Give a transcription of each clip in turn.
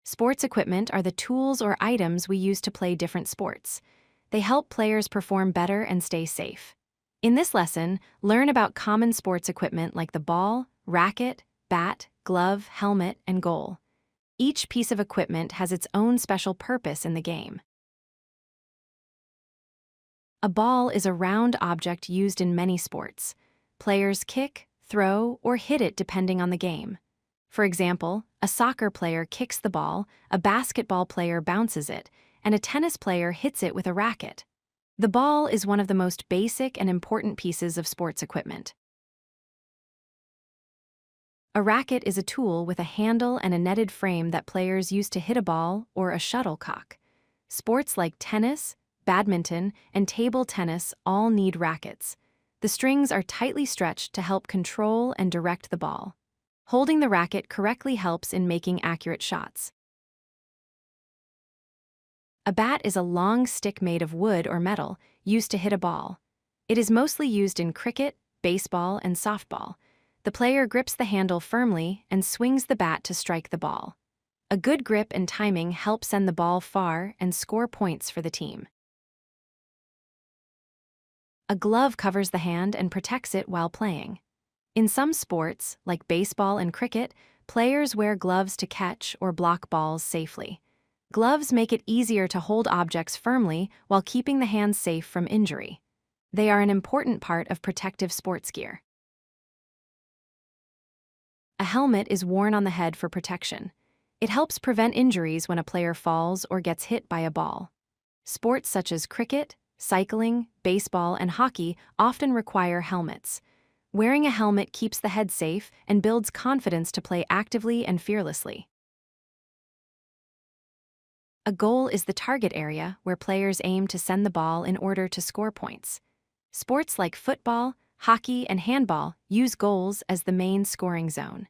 Sports equipment are the tools or items we use to play different sports. They help players perform better and stay safe. In this lesson, learn about common sports equipment like the ball, racket, bat, glove, helmet, and goal. Each piece of equipment has its own special purpose in the game. A ball is a round object used in many sports. Players kick, throw, or hit it depending on the game. For example, a soccer player kicks the ball, a basketball player bounces it, and a tennis player hits it with a racket. The ball is one of the most basic and important pieces of sports equipment. A racket is a tool with a handle and a netted frame that players use to hit a ball or a shuttlecock. Sports like tennis, badminton, and table tennis all need rackets. The strings are tightly stretched to help control and direct the ball. Holding the racket correctly helps in making accurate shots. A bat is a long stick made of wood or metal, used to hit a ball. It is mostly used in cricket, baseball, and softball. The player grips the handle firmly and swings the bat to strike the ball. A good grip and timing help send the ball far and score points for the team. A glove covers the hand and protects it while playing. In some sports, like baseball and cricket, players wear gloves to catch or block balls safely. Gloves make it easier to hold objects firmly while keeping the hands safe from injury. They are an important part of protective sports gear. A helmet is worn on the head for protection. It helps prevent injuries when a player falls or gets hit by a ball. Sports such as cricket, cycling, baseball, and hockey often require helmets. Wearing a helmet keeps the head safe and builds confidence to play actively and fearlessly. A goal is the target area where players aim to send the ball in order to score points. Sports like football, hockey, and handball use goals as the main scoring zone.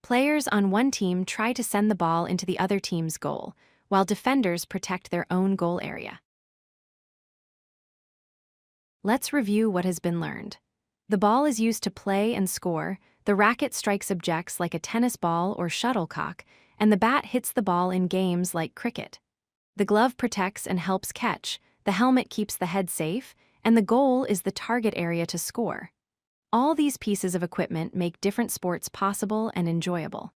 Players on one team try to send the ball into the other team's goal, while defenders protect their own goal area. Let's review what has been learned. The ball is used to play and score, the racket strikes objects like a tennis ball or shuttlecock, and the bat hits the ball in games like cricket. The glove protects and helps catch, the helmet keeps the head safe, and the goal is the target area to score. All these pieces of equipment make different sports possible and enjoyable.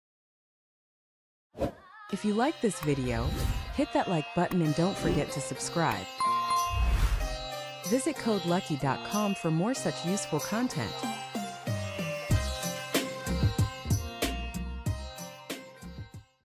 If you like this video, hit that like button and don't forget to subscribe. Visit codelucky.com for more such useful content.